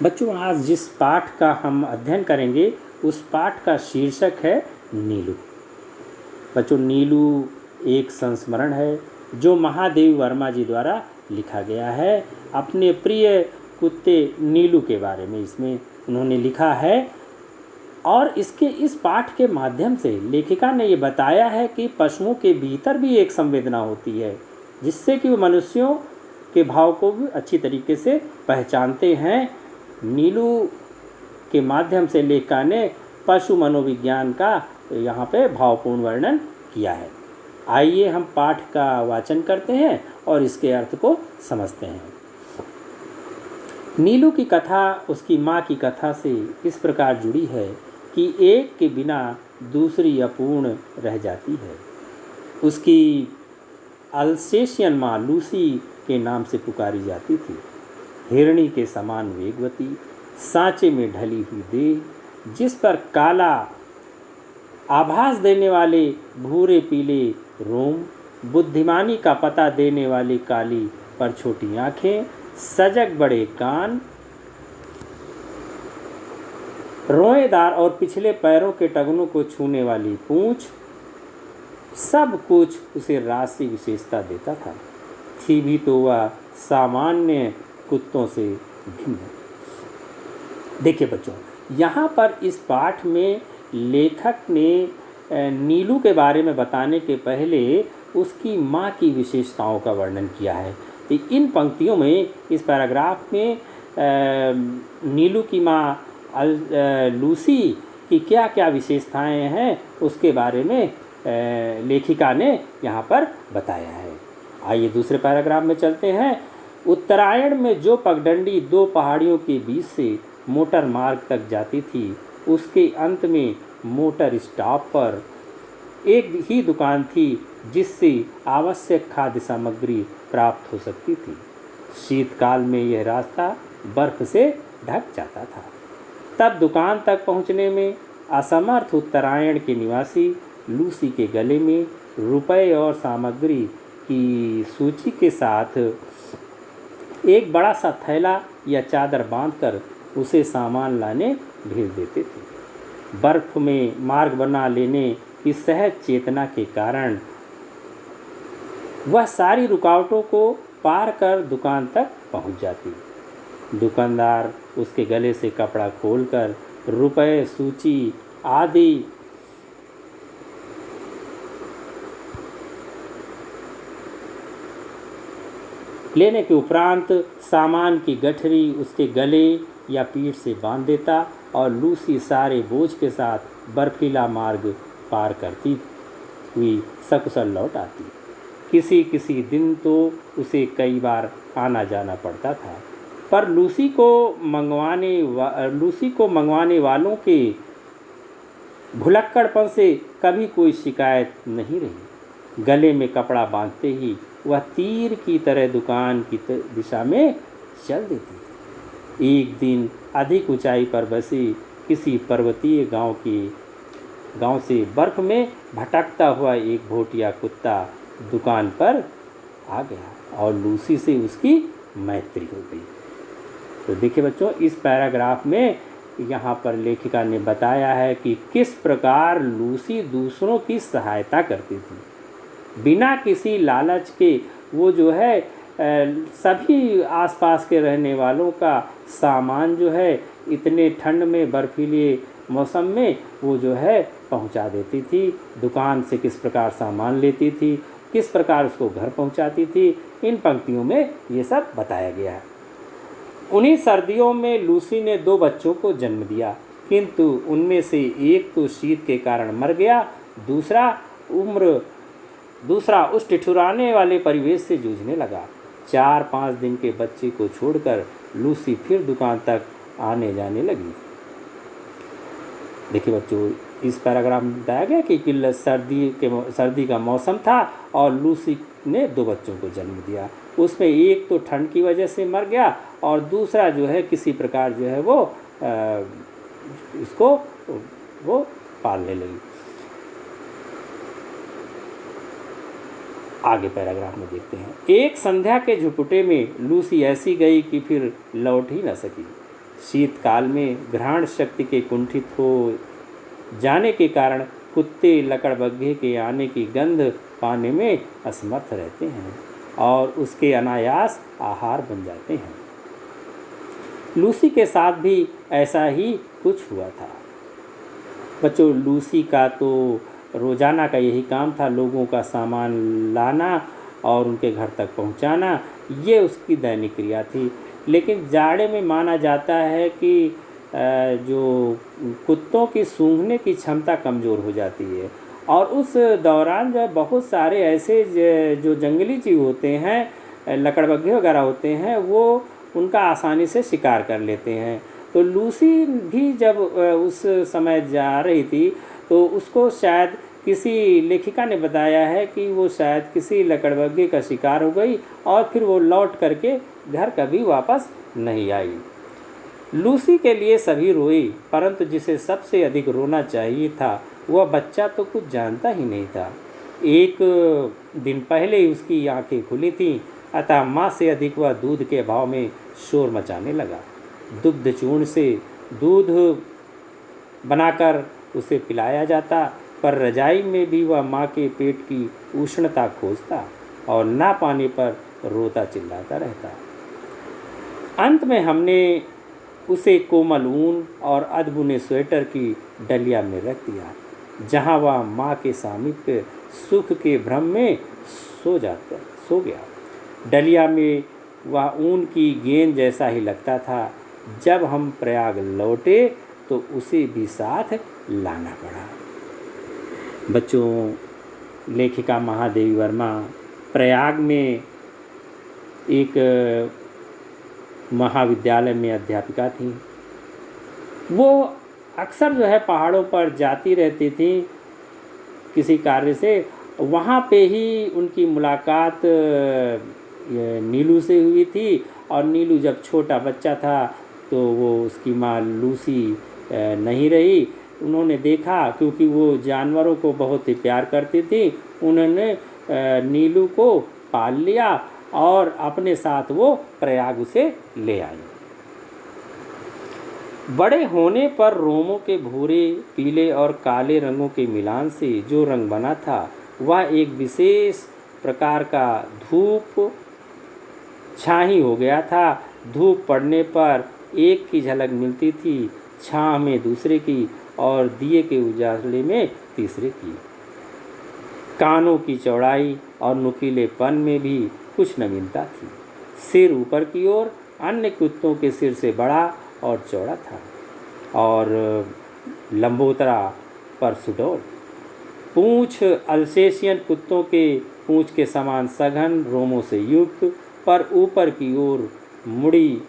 बच्चों, आज जिस पाठ का हम अध्ययन करेंगे उस पाठ का शीर्षक है नीलू। बच्चों, नीलू एक संस्मरण है जो महादेव वर्मा जी द्वारा लिखा गया है। अपने प्रिय कुत्ते नीलू के बारे में इसमें उन्होंने लिखा है और इस पाठ के माध्यम से लेखिका ने ये बताया है कि पशुओं के भीतर भी एक संवेदना होती है जिससे कि वो मनुष्यों के भाव को भी अच्छी तरीके से पहचानते हैं। नीलू के माध्यम से लेखिका ने पशु मनोविज्ञान का यहाँ पे भावपूर्ण वर्णन किया है। आइए हम पाठ का वाचन करते हैं और इसके अर्थ को समझते हैं। नीलू की कथा उसकी माँ की कथा से इस प्रकार जुड़ी है कि एक के बिना दूसरी अपूर्ण रह जाती है। उसकी अल्सेशियन माँ लूसी के नाम से पुकारी जाती थी। हिरणी के समान वेगवती, सांचे में ढली हुई देह, जिस पर काला आभास देने वाले भूरे पीले रोम, बुद्धिमानी का पता देने वाली काली पर छोटी आँखें, सजग बड़े कान, रोएदार और पिछले पैरों के टखनों को छूने वाली पूंछ, सब कुछ उसे राशि विशेषता देता था। थी भी तो वह सामान्य कुत्तों से भिन्न। देखिए बच्चों, यहाँ पर इस पाठ में लेखक ने नीलू के बारे में बताने के पहले उसकी माँ की विशेषताओं का वर्णन किया है। तो इन पंक्तियों में, इस पैराग्राफ में नीलू की माँ लूसी की क्या क्या विशेषताएं हैं उसके बारे में लेखिका ने यहाँ पर बताया है। आइए दूसरे पैराग्राफ में चलते हैं। उत्तरायण में जो पगडंडी दो पहाड़ियों के बीच से मोटर मार्ग तक जाती थी, उसके अंत में मोटर स्टॉप पर एक ही दुकान थी जिससे आवश्यक खाद्य सामग्री प्राप्त हो सकती थी। शीतकाल में यह रास्ता बर्फ से ढक जाता था। तब दुकान तक पहुंचने में असमर्थ उत्तरायण के निवासी लूसी के गले में रुपए और सामग्री की सूची के साथ एक बड़ा सा थैला या चादर बांधकर उसे सामान लाने भेज देते थे। बर्फ में मार्ग बना लेने की सहज चेतना के कारण वह सारी रुकावटों को पार कर दुकान तक पहुंच जाती। दुकानदार उसके गले से कपड़ा खोलकर रुपए, सूची आदि लेने के उपरांत सामान की गठरी उसके गले या पीठ से बांध देता और लूसी सारे बोझ के साथ बर्फीला मार्ग पार करती हुई सकुशल लौट आती। किसी किसी दिन तो उसे कई बार आना जाना पड़ता था, पर लूसी को मंगवाने वालों के भुलक्कड़पन से कभी कोई शिकायत नहीं रही। गले में कपड़ा बांधते ही वह तीर की तरह दुकान की दिशा में चल देती थी। एक दिन अधिक ऊंचाई पर बसे किसी पर्वतीय गांव से बर्फ में भटकता हुआ एक भोटिया कुत्ता दुकान पर आ गया और लूसी से उसकी मैत्री हो गई। तो देखिए बच्चों, इस पैराग्राफ में यहाँ पर लेखिका ने बताया है कि किस प्रकार लूसी दूसरों की सहायता करती थी बिना किसी लालच के। वो जो है सभी आसपास के रहने वालों का सामान जो है इतने ठंड में बर्फीले मौसम में वो जो है पहुंचा देती थी। दुकान से किस प्रकार सामान लेती थी, किस प्रकार उसको घर पहुंचाती थी, इन पंक्तियों में ये सब बताया गया है। उन्हीं सर्दियों में लूसी ने 2 बच्चों को जन्म दिया, किंतु उनमें से एक तो शीत के कारण मर गया, दूसरा उस ठिठुराने वाले परिवेश से जूझने लगा। 4-5 दिन के बच्चे को छोड़कर लूसी फिर दुकान तक आने जाने लगी। देखिए बच्चों, इस पैराग्राफ में बताया गया कि सर्दी का मौसम था और लूसी ने 2 बच्चों को जन्म दिया। उसमें एक तो ठंड की वजह से मर गया और दूसरा जो है किसी प्रकार जो है वो पालने लगी। आगे पैराग्राफ में देखते हैं। एक संध्या के झुपटे में लूसी ऐसी गई कि फिर लौट ही न सकी। शीतकाल में ग्रहण शक्ति के कुंठित हो जाने के कारण कुत्ते लकड़बग्घे के आने की गंध पाने में असमर्थ रहते हैं और उसके अनायास आहार बन जाते हैं। लूसी के साथ भी ऐसा ही कुछ हुआ था। बच्चों, लूसी का तो रोज़ाना का यही काम था, लोगों का सामान लाना और उनके घर तक पहुंचाना, ये उसकी दैनिक क्रिया थी। लेकिन जाड़े में माना जाता है कि जो कुत्तों की सूंघने की क्षमता कमज़ोर हो जाती है और उस दौरान जो बहुत सारे ऐसे जो जंगली जीव होते हैं, लकड़बग्घे वगैरह होते हैं, वो उनका आसानी से शिकार कर लेते हैं। तो लूसी भी जब उस समय जा रही थी तो उसको शायद किसी लेखिका ने बताया है कि वो शायद किसी लकड़बग्घे का शिकार हो गई और फिर वो लौट करके घर कभी वापस नहीं आई। लूसी के लिए सभी रोई, परंतु जिसे सबसे अधिक रोना चाहिए था वह बच्चा तो कुछ जानता ही नहीं था। एक दिन पहले ही उसकी आंखें खुली थीं, अतः माँ से अधिक वह दूध के अभाव में शोर मचाने लगा। दुग्ध चूर्ण से दूध बनाकर उसे पिलाया जाता, पर रजाई में भी वह माँ के पेट की उष्णता खोजता और ना पाने पर रोता चिल्लाता रहता। अंत में हमने उसे कोमल ऊन और अधबुने स्वेटर की डलिया में रख दिया, जहाँ वह माँ के सामीप्य सुख के भ्रम में सो गया। डलिया में वह ऊन की गेंद जैसा ही लगता था। जब हम प्रयाग लौटे तो उसे भी साथ लाना पड़ा। बच्चों, लेखिका महादेवी वर्मा प्रयाग में एक महाविद्यालय में अध्यापिका थी। वो अक्सर जो है पहाड़ों पर जाती रहती थी किसी कार्य से। वहाँ पे ही उनकी मुलाकात नीलू से हुई थी और नीलू जब छोटा बच्चा था तो वो उसकी माँ लूसी नहीं रही। उन्होंने देखा, क्योंकि वो जानवरों को बहुत ही प्यार करती थी, उन्होंने नीलू को पाल लिया और अपने साथ वो प्रयाग उसे ले आई। बड़े होने पर रोमों के भूरे, पीले और काले रंगों के मिलान से जो रंग बना था वह एक विशेष प्रकार का धूप छाही हो गया था। धूप पड़ने पर एक की झलक मिलती थी, छाह में दूसरे की और दिए के उजाले में तीसरे की। कानों की चौड़ाई और नुकीलेपन में भी कुछ नवीनता थी। सिर ऊपर की ओर अन्य कुत्तों के सिर से बड़ा और चौड़ा था और लंबोतरा पर सुडौल। पूँछ अल्सेशियन कुत्तों के पूँछ के समान सघन रोमों से युक्त, पर ऊपर की ओर मुड़ी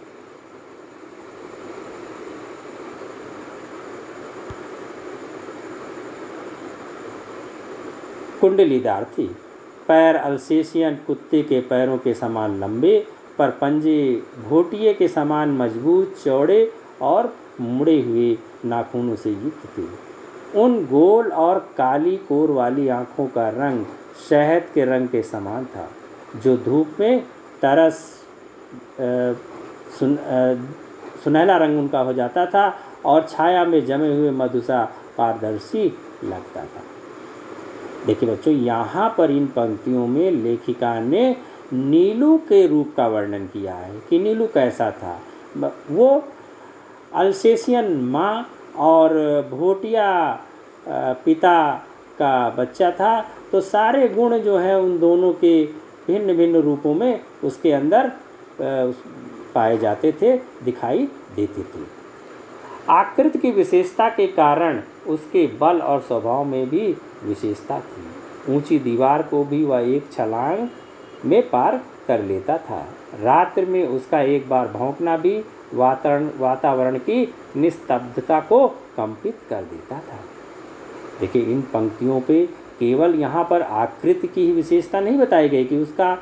कुंडलीदार थी। पैर अल्सेशियन कुत्ते के पैरों के समान लंबे, पर पंजे घोटिये के समान मजबूत, चौड़े और मुड़े हुए नाखूनों से युक्त थे। उन गोल और काली कोर वाली आँखों का रंग शहद के रंग के समान था, जो धूप में तरस सुनहला रंग उनका हो जाता था और छाया में जमे हुए मधुसा पारदर्शी लगता था। देखिए बच्चों, यहाँ पर इन पंक्तियों में लेखिका ने नीलू के रूप का वर्णन किया है कि नीलू कैसा था। वो अल्सेशियन माँ और भोटिया पिता का बच्चा था, तो सारे गुण जो हैं उन दोनों के भिन्न भिन्न रूपों में उसके अंदर पाए जाते थे, दिखाई देते थे। आकृति की विशेषता के कारण उसके बल और स्वभाव में भी विशेषता थी। ऊंची दीवार को भी वह एक छलांग में पार कर लेता था। रात्रि में उसका एक बार भौंकना भी वातावरण की निस्तब्धता को कंपित कर देता था। देखिए, इन पंक्तियों पे केवल यहाँ पर आकृति की ही विशेषता नहीं बताई गई कि उसका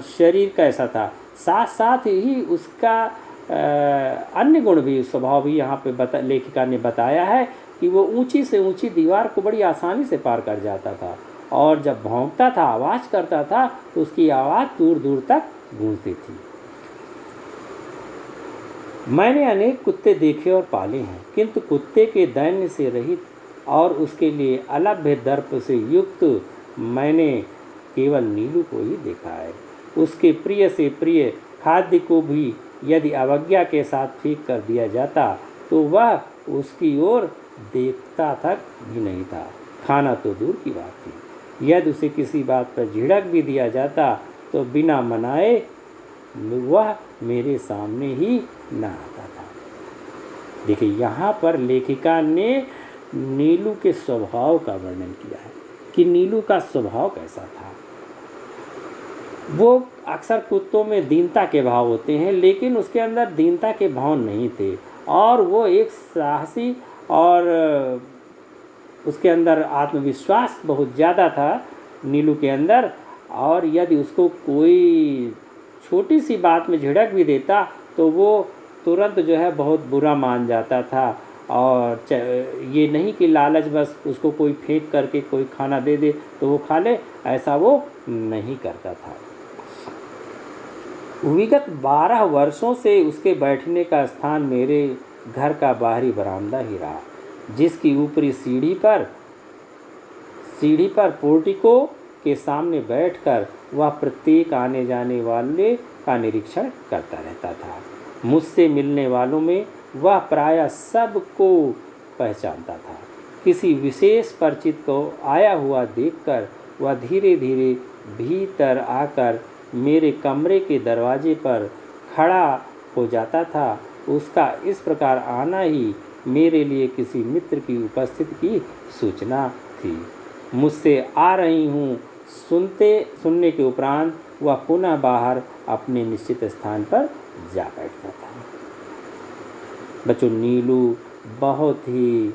शरीर कैसा था, साथ साथ ही उसका अन्य गुण भी, स्वभाव भी यहाँ पे लेखिका ने बताया है कि वो ऊंची से ऊंची दीवार को बड़ी आसानी से पार कर जाता था और जब भौंकता था, आवाज़ करता था, तो उसकी आवाज़ दूर दूर तक गूंजती थी। मैंने अनेक कुत्ते देखे और पाले हैं, किंतु कुत्ते के दैन्य से रहित और उसके लिए अलभ्य दर्प से युक्त मैंने केवल नीलू को ही देखा है। उसके प्रिय से प्रिय खाद्य को भी यदि अवज्ञा के साथ फेंक कर दिया जाता तो वह उसकी ओर देखता तक भी नहीं था। खाना तो दूर की बात थी, यदि उसे किसी बात पर झिड़क भी दिया जाता तो बिना मनाए वह मेरे सामने ही न आता था। देखिए, यहाँ पर लेखिका ने नीलू के स्वभाव का वर्णन किया है कि नीलू का स्वभाव कैसा था। वो अक्सर कुत्तों में दीनता के भाव होते हैं, लेकिन उसके अंदर दीनता के भाव नहीं थे और वो एक साहसी और उसके अंदर आत्मविश्वास बहुत ज़्यादा था नीलू के अंदर। और यदि उसको कोई छोटी सी बात में झिड़क भी देता तो वो तुरंत जो है बहुत बुरा मान जाता था। और ये नहीं कि लालच बस उसको कोई फेंक करके कोई खाना दे दे तो वो खा ले, ऐसा वो नहीं करता था। विगत 12 वर्षों से उसके बैठने का स्थान मेरे घर का बाहरी बरामदा ही रहा, जिसकी ऊपरी सीढ़ी पर पोर्टिको के सामने बैठकर वह प्रत्येक आने जाने वाले का निरीक्षण करता रहता था। मुझसे मिलने वालों में वह प्रायः सबको पहचानता था। किसी विशेष परिचित को आया हुआ देखकर वह धीरे धीरे भीतर आकर मेरे कमरे के दरवाजे पर खड़ा हो जाता था। उसका इस प्रकार आना ही मेरे लिए किसी मित्र की उपस्थिति की सूचना थी। मुझसे आ रही हूँ सुनने के उपरांत वह पुनः बाहर अपने निश्चित स्थान पर जा बैठता था। बच्चों, नीलू बहुत ही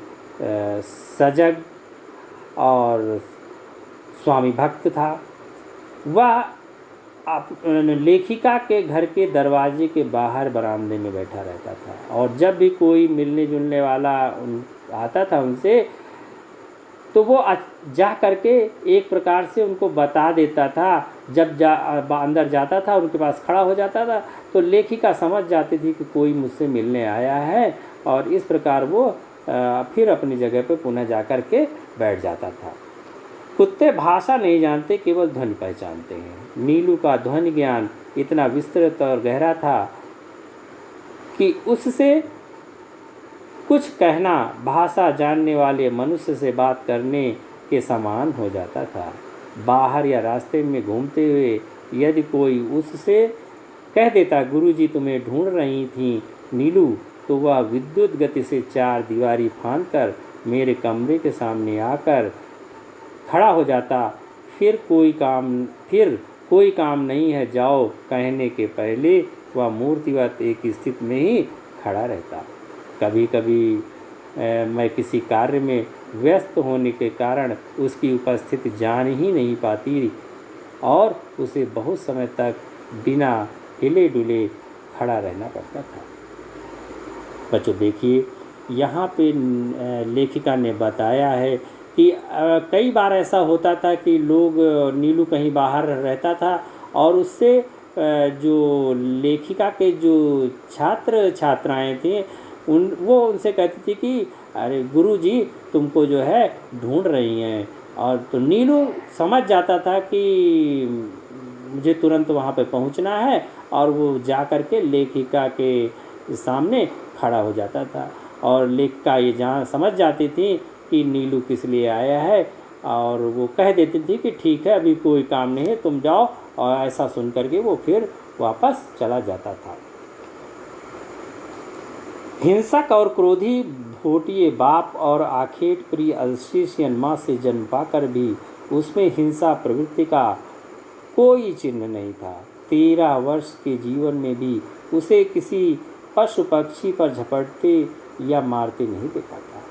सजग और स्वामी भक्त था। वह लेखिका के घर के दरवाजे के बाहर बरामदे में बैठा रहता था और जब भी कोई मिलने जुलने वाला आता था उनसे तो वो जा करके एक प्रकार से उनको बता देता था। जब अंदर जाता था उनके पास खड़ा हो जाता था तो लेखिका समझ जाती थी कि कोई मुझसे मिलने आया है और इस प्रकार वो फिर अपनी जगह पर पुनः जा कर के बैठ जाता था। कुत्ते भाषा नहीं जानते, केवल ध्वनि पहचानते हैं। नीलू का ध्वनि ज्ञान इतना विस्तृत और गहरा था कि उससे कुछ कहना भाषा जानने वाले मनुष्य से बात करने के समान हो जाता था। बाहर या रास्ते में घूमते हुए यदि कोई उससे कह देता, गुरुजी तुम्हें ढूंढ रही थी नीलू, तो वह विद्युत गति से 4 दीवारी फांदकर मेरे कमरे के सामने आकर खड़ा हो जाता। फिर कोई काम नहीं है, जाओ कहने के पहले वह मूर्तिवत एक स्थिति में ही खड़ा रहता। कभी कभी मैं किसी कार्य में व्यस्त होने के कारण उसकी उपस्थिति जान ही नहीं पाती और उसे बहुत समय तक बिना हिले डुले खड़ा रहना पड़ता था। बच्चों, देखिए, यहाँ पे लेखिका ने बताया है कि कई बार ऐसा होता था कि नीलू कहीं बाहर रहता था और उससे जो लेखिका के जो छात्र छात्राएं थे वो उनसे कहती थी कि अरे गुरुजी तुमको जो है ढूंढ रही हैं। और तो नीलू समझ जाता था कि मुझे तुरंत वहाँ पे पहुँचना है और वो जा कर के लेखिका के सामने खड़ा हो जाता था और लेखिका ये समझ जाती थी कि नीलू किस लिए आया है और वो कह देती थी कि ठीक है, अभी कोई काम नहीं है, तुम जाओ। और ऐसा सुन करके वो फिर वापस चला जाता था। हिंसक और क्रोधी भोटिये बाप और आखेट प्रिय अल्सेशियन माँ से जन्म पाकर भी उसमें हिंसा प्रवृत्ति का कोई चिन्ह नहीं था। 13 वर्ष के जीवन में भी उसे किसी पशु पक्षी पर झपटते या मारते नहीं देखा था।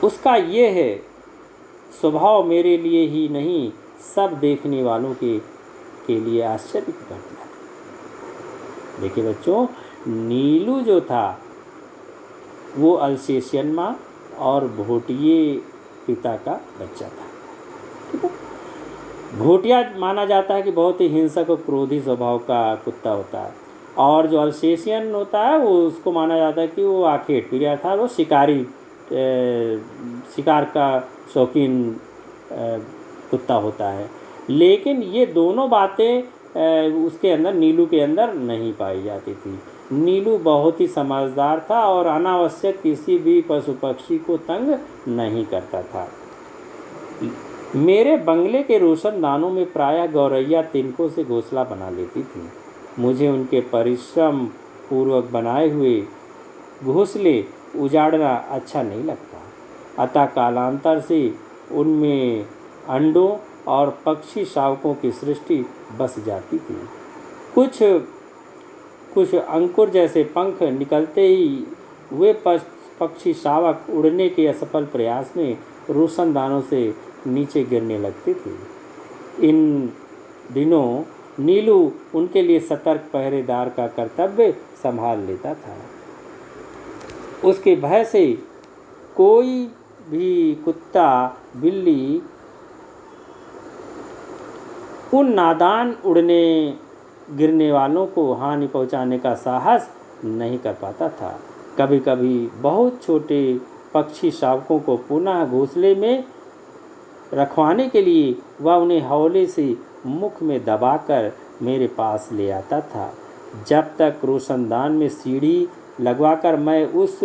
उसका ये है स्वभाव मेरे लिए ही नहीं, सब देखने वालों के लिए आश्चर्य की घटना थी। देखिए बच्चों, नीलू जो था वो अल्सेशियन माँ और भोटिये पिता का बच्चा था। ठीक है, भोटिया माना जाता है कि बहुत ही हिंसक और क्रोधी स्वभाव का कुत्ता होता है और जो अल्सेशियन होता है वो उसको माना जाता है कि वो आखेट प्रिय अर्थात वो शिकार का शौकीन कुत्ता होता है। लेकिन ये दोनों बातें उसके अंदर, नीलू के अंदर नहीं पाई जाती थी। नीलू बहुत ही समझदार था और अनावश्यक किसी भी पशु पक्षी को तंग नहीं करता था। मेरे बंगले के रोशनदानों में प्रायः गौरैया तिनकों से घोंसला बना लेती थी। मुझे उनके परिश्रम पूर्वक बनाए हुए घोंसले उजाड़ना अच्छा नहीं लगता, अतः कालांतर से उनमें अंडों और पक्षी शावकों की सृष्टि बस जाती थी। कुछ अंकुर जैसे पंख निकलते ही वे पक्षी शावक उड़ने के असफल प्रयास में रोशनदानों से नीचे गिरने लगते थे। इन दिनों नीलू उनके लिए सतर्क पहरेदार का कर्तव्य संभाल लेता था। उसके भय से कोई भी कुत्ता बिल्ली उन नादान उड़ने गिरने वालों को हानि पहुंचाने का साहस नहीं कर पाता था। कभी कभी बहुत छोटे पक्षी शावकों को पुनः घोंसले में रखवाने के लिए वह उन्हें हौले से मुख में दबाकर मेरे पास ले आता था। जब तक रोशनदान में सीढ़ी लगवाकर मैं उस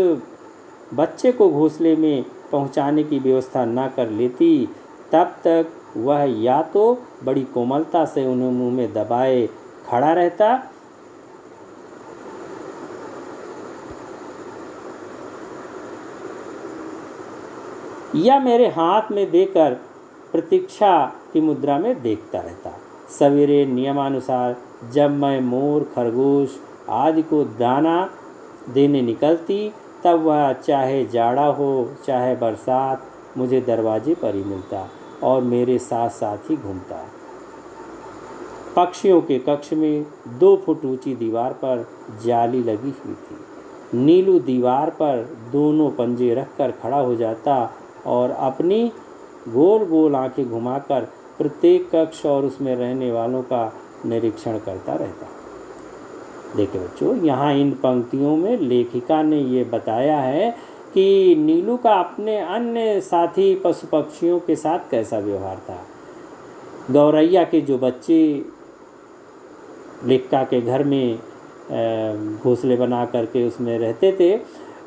बच्चे को घोंसले में पहुंचाने की व्यवस्था न कर लेती, तब तक वह या तो बड़ी कोमलता से उन्हें मुंह में दबाए खड़ा रहता या मेरे हाथ में देकर प्रतीक्षा की मुद्रा में देखता रहता। सवेरे नियमानुसार जब मैं मोर, खरगोश आदि को दाना देने निकलती, तब वह चाहे जाड़ा हो चाहे बरसात मुझे दरवाजे पर ही मिलता और मेरे साथ साथ ही घूमता। पक्षियों के कक्ष में 2 फुट ऊंची दीवार पर जाली लगी हुई थी। नीलू दीवार पर दोनों पंजे रखकर खड़ा हो जाता और अपनी गोल गोल आंखें घुमाकर प्रत्येक कक्ष और उसमें रहने वालों का निरीक्षण करता रहता। देखिए बच्चों, यहाँ इन पंक्तियों में लेखिका ने ये बताया है कि नीलू का अपने अन्य साथी पशु पक्षियों के साथ कैसा व्यवहार था। गौरैया के जो बच्चे लेखिका के घर में घोंसले बना करके उसमें रहते थे,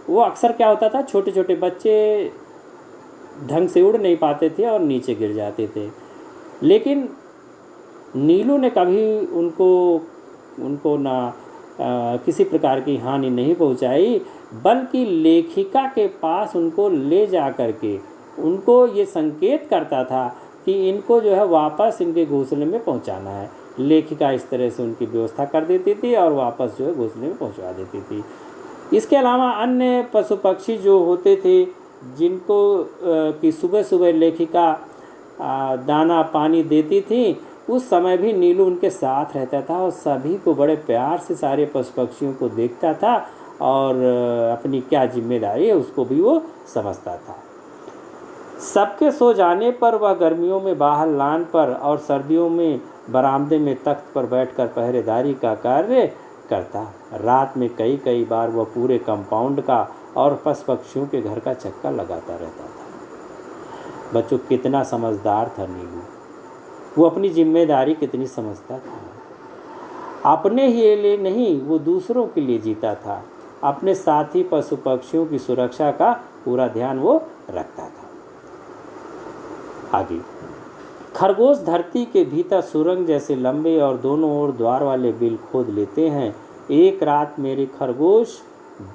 वो अक्सर क्या होता था, छोटे छोटे बच्चे ढंग से उड़ नहीं पाते थे और नीचे गिर जाते थे। लेकिन नीलू ने कभी उनको ना किसी प्रकार की हानि नहीं पहुंचाई, बल्कि लेखिका के पास उनको ले जा कर के उनको ये संकेत करता था कि इनको जो है वापस इनके घोंसले में पहुंचाना है। लेखिका इस तरह से उनकी व्यवस्था कर देती थी और वापस जो है घोंसले में पहुंचा देती थी। इसके अलावा अन्य पशु पक्षी जो होते थे, जिनको कि सुबह सुबह लेखिका दाना पानी देती थी, उस समय भी नीलू उनके साथ रहता था और सभी को बड़े प्यार से सारे पशु पक्षियों को देखता था और अपनी क्या जिम्मेदारी है उसको भी वो समझता था। सबके सो जाने पर वह गर्मियों में बाहर लान पर और सर्दियों में बरामदे में तख्त पर बैठकर पहरेदारी का कार्य करता। रात में कई कई बार वह पूरे कंपाउंड का और पशु पक्षियों के घर का चक्कर लगाता रहता था। बच्चों, कितना समझदार था नीलू, वो अपनी जिम्मेदारी कितनी समझता था। अपने ही लिए नहीं, वो दूसरों के लिए जीता था। अपने साथी पशु पक्षियों की सुरक्षा का पूरा ध्यान वो रखता था। आगे, खरगोश धरती के भीतर सुरंग जैसे लंबे और दोनों ओर द्वार वाले बिल खोद लेते हैं। एक रात मेरे खरगोश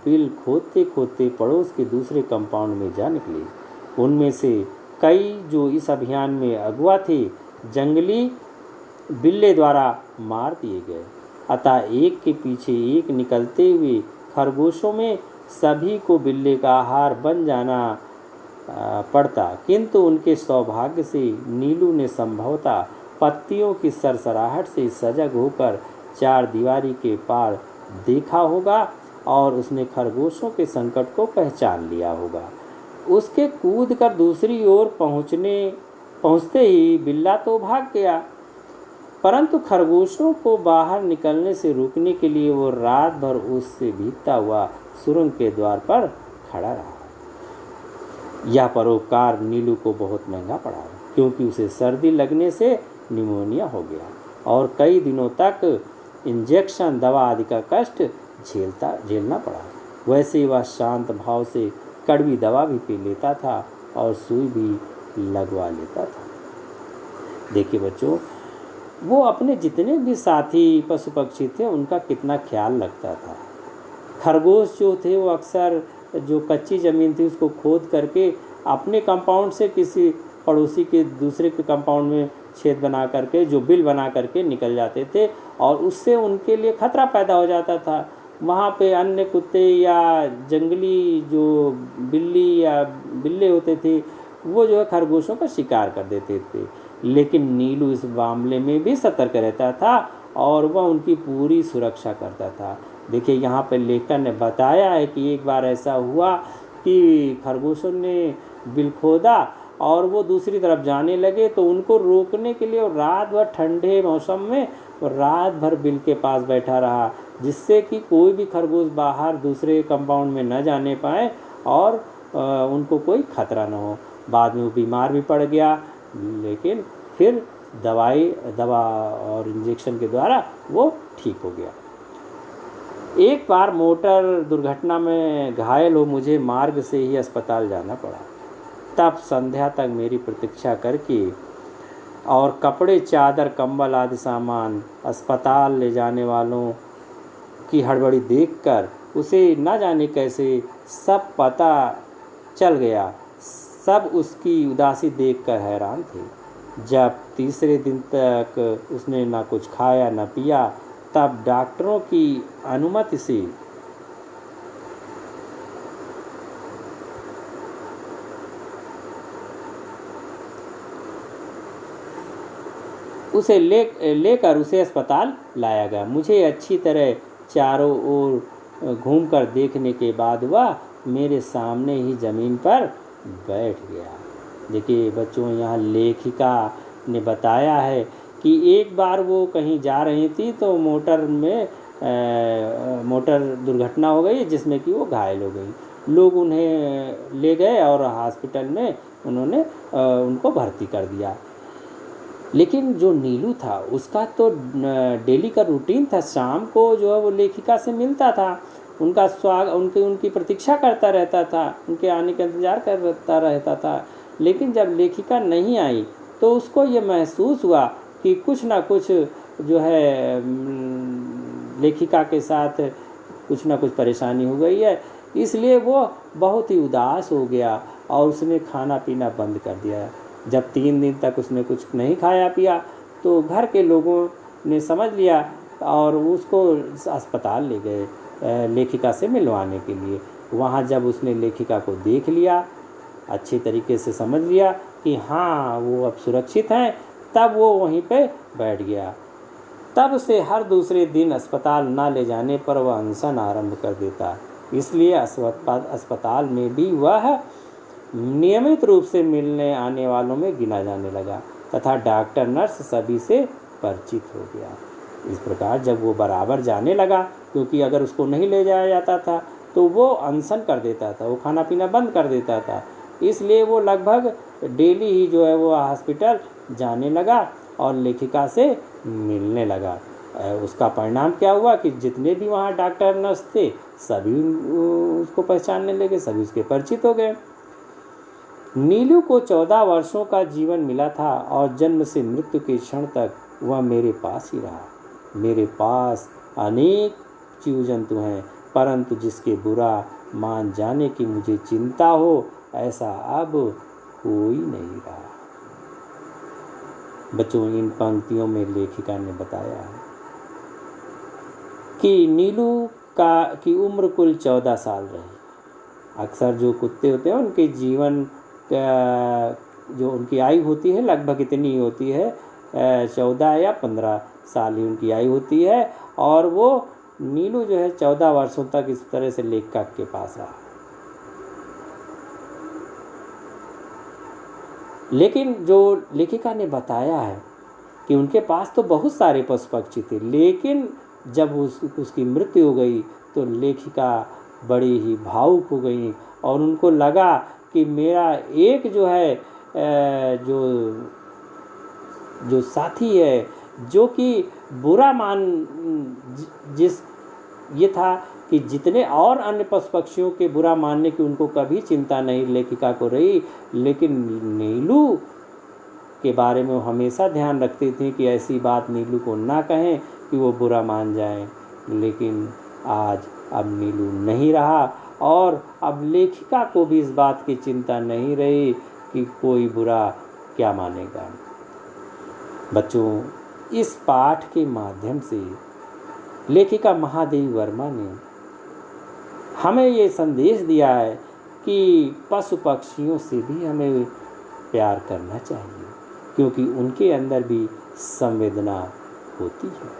बिल खोदते खोदते पड़ोस के दूसरे कंपाउंड में जा निकले। उनमें से कई जो इस अभियान में अगुआ थे, जंगली बिल्ले द्वारा मार दिए गए। अतः एक के पीछे एक निकलते हुए खरगोशों में सभी को बिल्ले का आहार बन जाना पड़ता, किंतु उनके सौभाग्य से नीलू ने संभवतः पत्तियों की सरसराहट से सजग होकर चार दीवारी के पार देखा होगा और उसने खरगोशों के संकट को पहचान लिया होगा। उसके कूदकर दूसरी ओर पहुंचते ही बिल्ला तो भाग गया, परंतु खरगोशों को बाहर निकलने से रोकने के लिए वो रात भर उससे भीगता हुआ सुरंग के द्वार पर खड़ा रहा। यह परोपकार नीलू को बहुत महंगा पड़ा, क्योंकि उसे सर्दी लगने से निमोनिया हो गया और कई दिनों तक इंजेक्शन, दवा आदि का कष्ट झेलना पड़ा। वैसे वह शांत भाव से कड़वी दवा भी पी लेता था और सुई भी लगवा लेता था। देखिए बच्चों, वो अपने जितने भी साथी पशु पक्षी थे उनका कितना ख्याल रखता था। खरगोश जो थे वो अक्सर जो कच्ची ज़मीन थी उसको खोद करके अपने कंपाउंड से किसी पड़ोसी के दूसरे के कंपाउंड में छेद बना करके, जो बिल बना करके निकल जाते थे और उससे उनके लिए खतरा पैदा हो जाता था। वहाँ पे अन्य कुत्ते या जंगली जो बिल्ली या बिल्ले होते थे वो जो है खरगोशों का शिकार कर देते थे। लेकिन नीलू इस मामले में भी सतर्क रहता था और वह उनकी पूरी सुरक्षा करता था। देखिए यहाँ पर लेखक ने बताया है कि एक बार ऐसा हुआ कि खरगोशों ने बिल खोदा और वो दूसरी तरफ जाने लगे, तो उनको रोकने के लिए रात भर ठंडे मौसम में रात भर बिल के पास बैठा रहा, जिससे कि कोई भी खरगोश बाहर दूसरे कंपाउंड में न जाने पाए और उनको कोई खतरा न हो। बाद में वो बीमार भी पड़ गया, लेकिन फिर दवा और इंजेक्शन के द्वारा वो ठीक हो गया। एक बार मोटर दुर्घटना में घायल हो मुझे मार्ग से ही अस्पताल जाना पड़ा। तब संध्या तक मेरी प्रतीक्षा करके और कपड़े, चादर, कंबल आदि सामान अस्पताल ले जाने वालों की हड़बड़ी देखकर उसे न जाने कैसे सब पता चल गया। सब उसकी उदासी देखकर हैरान थे। जब तीसरे दिन तक उसने ना कुछ खाया न पिया, तब डॉक्टरों की अनुमति से उसे लेकर उसे अस्पताल लाया गया। मुझे अच्छी तरह चारों ओर घूमकर देखने के बाद वह मेरे सामने ही ज़मीन पर बैठ गया। देखिए बच्चों, यहाँ लेखिका ने बताया है कि एक बार वो कहीं जा रही थी तो मोटर दुर्घटना हो गई जिसमें कि वो घायल हो गई। लोग उन्हें ले गए और हॉस्पिटल में उन्होंने उनको भर्ती कर दिया। लेकिन जो नीलू था उसका तो डेली का रूटीन था, शाम को जो है वो लेखिका से मिलता था, उनका उनकी प्रतीक्षा करता रहता था, उनके आने का इंतज़ार करता रहता था। लेकिन जब लेखिका नहीं आई तो उसको ये महसूस हुआ कि कुछ ना कुछ जो है लेखिका के साथ कुछ ना कुछ परेशानी हो गई है। इसलिए वो बहुत ही उदास हो गया और उसने खाना पीना बंद कर दिया। जब 3 दिन तक उसने कुछ नहीं खाया पिया तो घर के लोगों ने समझ लिया और उसको अस्पताल ले गए लेखिका से मिलवाने के लिए। वहाँ जब उसने लेखिका को देख लिया, अच्छे तरीके से समझ लिया कि हाँ वो अब सुरक्षित हैं, तब वो वहीं पे बैठ गया। तब से हर दूसरे दिन अस्पताल ना ले जाने पर वह अनशन आरंभ कर देता। इसलिए अस्पताल में भी वह नियमित रूप से मिलने आने वालों में गिना जाने लगा तथा डॉक्टर, नर्स सभी से परिचित हो गया। इस प्रकार जब वो बराबर जाने लगा, क्योंकि अगर उसको नहीं ले जाया जाता था तो वो अनशन कर देता था, वो खाना पीना बंद कर देता था। इसलिए वो लगभग डेली ही जो है वो हॉस्पिटल जाने लगा और लेखिका से मिलने लगा। उसका परिणाम क्या हुआ कि जितने भी वहाँ डॉक्टर, नर्स थे सभी उसको पहचानने लगे, सभी उसके परिचित हो गए। नीलू को 14 वर्षों का जीवन मिला था और जन्म से मृत्यु के क्षण तक वह मेरे पास ही रहा। मेरे पास अनेक जीव जंतु हैं, परंतु जिसके बुरा मान जाने की मुझे चिंता हो ऐसा अब कोई नहीं रहा। बच्चों, इन पंक्तियों में लेखिका ने बताया है कि नीलू की उम्र कुल 14 साल रही। अक्सर जो कुत्ते होते हैं उनके जीवन जो उनकी आयु होती है लगभग इतनी होती है, 14 या 15 साल ही उनकी आयु होती है। और वो नीलू जो है 14 वर्षों तक इस तरह से लेखक के पास रहा। लेकिन जो लेखिका ने बताया है कि उनके पास तो बहुत सारे पशु पक्षी थे, लेकिन जब उसकी मृत्यु हो गई तो लेखिका बड़ी ही भावुक हो गई और उनको लगा कि मेरा एक जो है जो साथी है, जो कि बुरा जिस ये था कि जितने और अन्य पशु पक्षियों के बुरा मानने की उनको कभी चिंता नहीं लेखिका को रही, लेकिन नीलू के बारे में वो हमेशा ध्यान रखती थी कि ऐसी बात नीलू को ना कहें कि वो बुरा मान जाए। लेकिन आज अब नीलू नहीं रहा और अब लेखिका को भी इस बात की चिंता नहीं रही कि कोई बुरा क्या मानेगा। बच्चों, इस पाठ के माध्यम से लेखिका महादेवी वर्मा ने हमें ये संदेश दिया है कि पशु पक्षियों से भी हमें प्यार करना चाहिए, क्योंकि उनके अंदर भी संवेदना होती है।